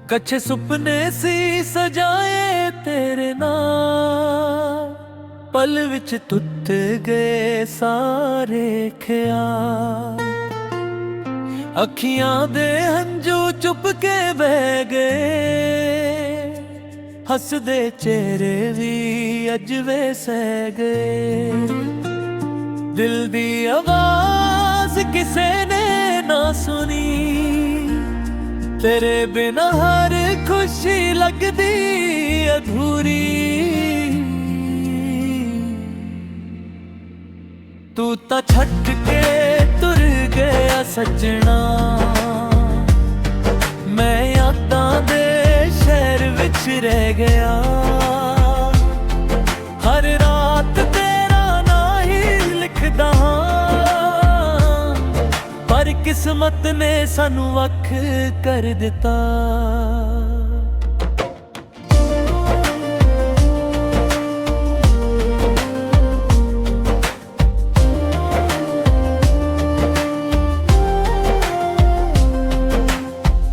कच्चे सुपने सी सजाए तेरे नाल, पल विच टुट गए सारे ख्याल। अखियां दे हंजू चुप के बह गए, हसदे चेहरे भी अज वे सह गए। दिल दी आवाज किसे ने ना सुनी, तेरे बिना हर खुशी लगदी अधूरी। तू ता छट के तुर गया सजना, मैं यादां दे शहर विच रह गया। हर रात तेरा ना ही लिखदा हां, पर किस्मत ने सानू वख कर दिता।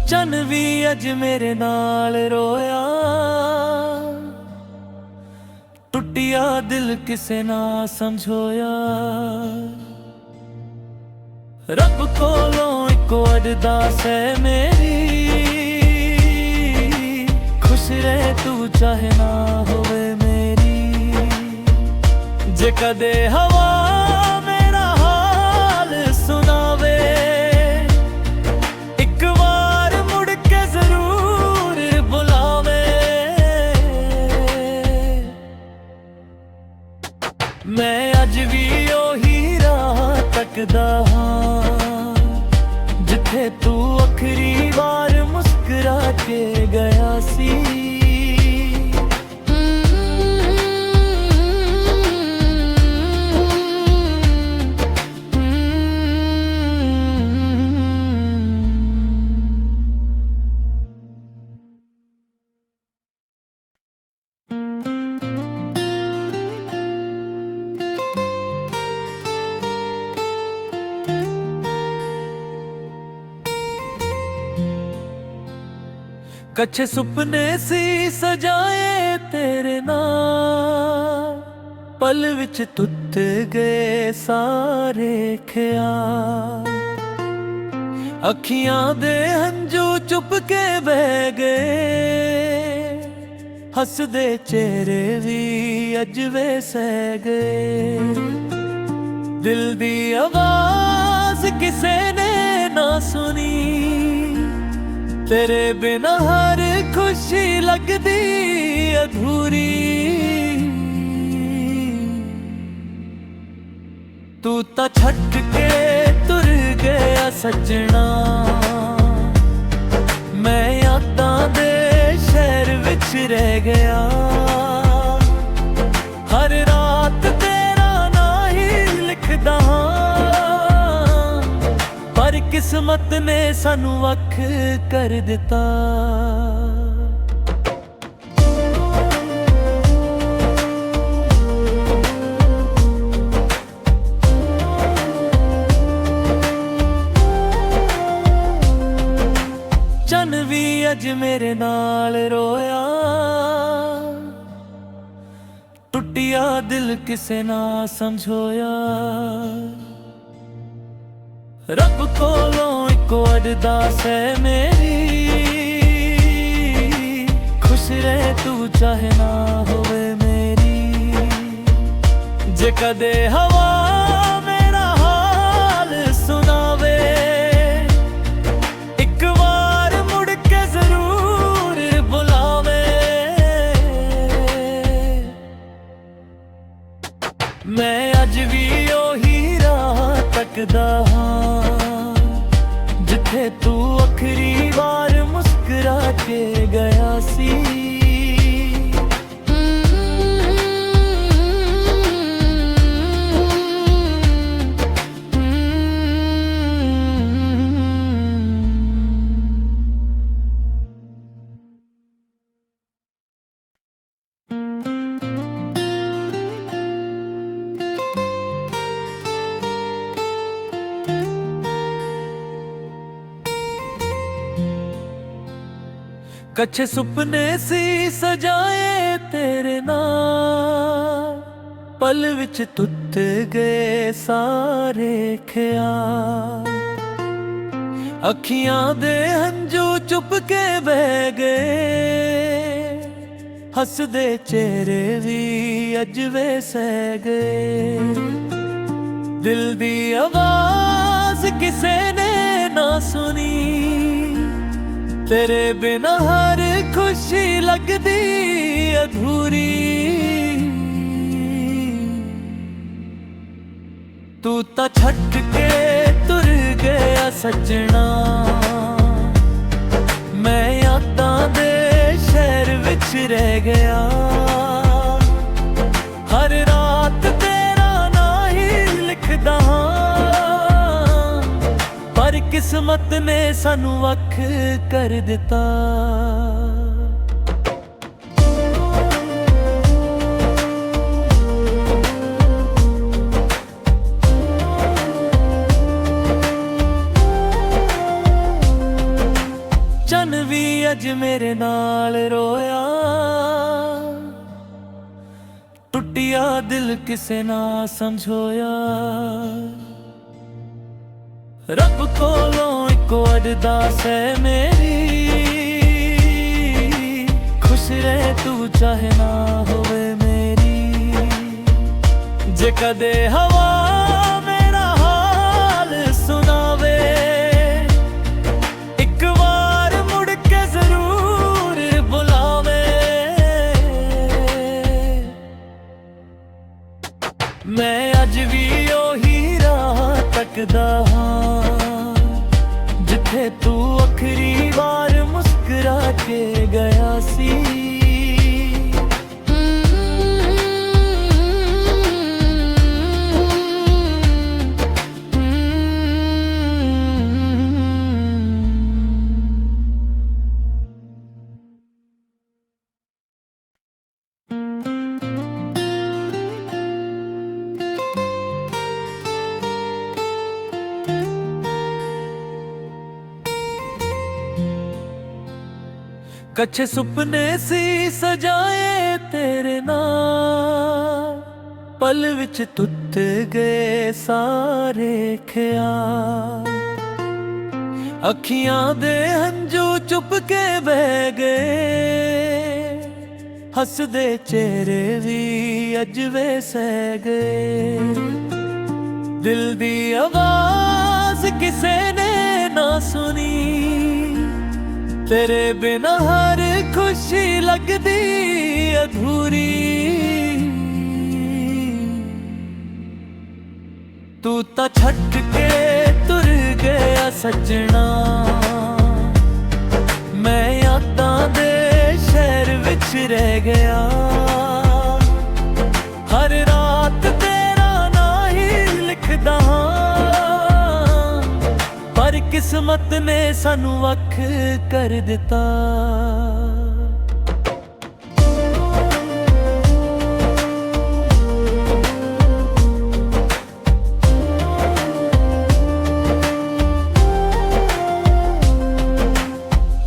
चन भी अज मेरे नाल रोया, टुटिया दिल किसे ना समझोया। रब कोलों इको अरदास है मेरी, खुश रहे तू चाहे ना होवे मेरी। जे कदे हवा मेरा हाल सुनावे, एक बार मुड़ के जरूर बुलावे। मैं अज भी ओही राह तकदा हां, जिथे तू आखिरी बार मुस्कुरा के गया सी। कच्चे सुपने सी सजाए तेरे नाल, पल विच टुट गए सारे ख्याल। अखियां दे हंजू चुप के बह गए, हसदे चेहरे भी अज वे सह गए। दिल दी आवाज किसे ने ना सुनी, तेरे बिना हर खुशी लगदी अधूरी। तू ता छट के तुर गया सजना, मैं यादां दे शहर विच रह गया। हर रात तेरा ना ही लिखदा हां, पर किस्मत ने सानू वख कर दिता। चन भी अज मेरे नाल रोया, टुटिया दिल किसे ना समझोया। रब कोलों इको अरदास है मेरी, खुश रहे तू चाहे ना होवे मेरी। जे कदे हवा मेरा हाल सुनावे, एक बार मुड़ के जरूर बुलावे। मैं अज भी ओही राह तकदा हां, जिथे तू आखिरी बार मुस्कुरा के गया सी। कच्चे सुपने सी सजाए तेरे नाल, पल विच टुट गए सारे ख्याल। अखियां दे हंजू चुप के बह गए, हसदे चेहरे भी अज वे सह गए। दिल दी आवाज किसे ने ना सुनी, तेरे बिना हर खुशी लगदी अधूरी। तू ता छट के तुर गया सजना, मैं यादां दे शहर विच रह गया। हर रात तेरा ना ही लिखदा हां, पर किस्मत ने सानू वख कर दिता। चन भी अज मेरे नाल रोया, टुटिया दिल किसे ना समझोया। रब कोलों इको अरदास है मेरी, खुश रहे तू चाहे ना होवे मेरी। जे कदे हवा मेरा हाल सुनावे, एक बार मुड़ के जरूर बुलावे। मैं अज भी ओही राह तकदा हां, जिथे तू आखिरी बार मुस्कुरा के गया सी। कच्चे सुपने सी सजाए तेरे नाल, पल विच टुट गए सारे ख्याल। अखियां दे हंजू चुप के बह गए, हसदे चेहरे भी अज वे सह गए। दिल दी आवाज किसे ने ना सुनी, तेरे बिना हर खुशी लगदी अधूरी। तू ता छट के तुर गया सजना, मैं यादां दे शहर विच रह गया। हर रात तेरा ना ही लिखदा हां, पर किस्मत ने सानू वख कर दिता।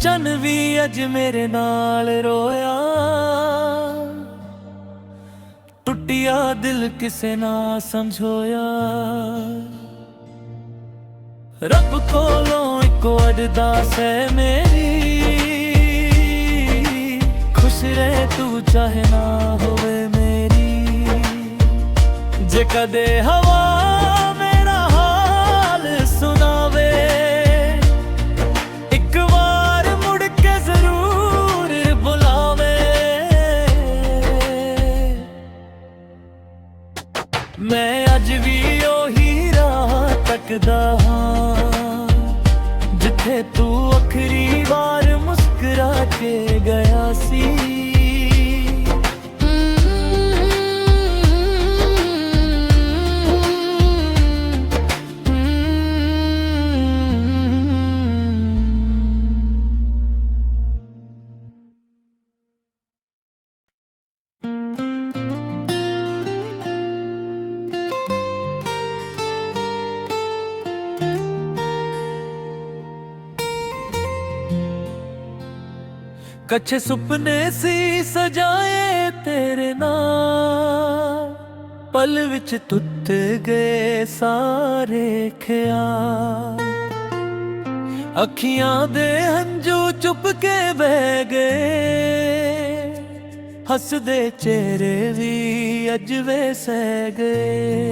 चन भी अज मेरे नाल रोया, टुटिया दिल किसे ना समझोया। रब कोलों इको अरदास है मेरी, खुश रहे तू चाहे ना होवे मेरी। जे कदे हवा मेरा हाल सुनावे, एक बार मुड़ के जरूर बुलावे। मैं अज भी ओही राह तकदा हां, जिथे तू आखिरी बार मुस्कुरा के गया सी। ਕੱਚੇ ਸੁਪਨੇ ਸੀ ਸਜਾਏ ਤੇਰੇ ਨਾਲ, ਪਲ ਵਿੱਚ ਟੁੱਟ ਗਏ ਸਾਰੇ ਖਿਆਲ। ਅੱਖੀਆਂ ਦੇ ਹੰਝੂ ਚੁੱਪ ਕੇ ਬਹਿ ਗਏ, ਹੱਸਦੇ ਚਿਹਰੇ ਵੀ ਅੱਜ ਵੇ ਸਹਿ ਗਏ।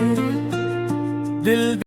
ਦਿਲ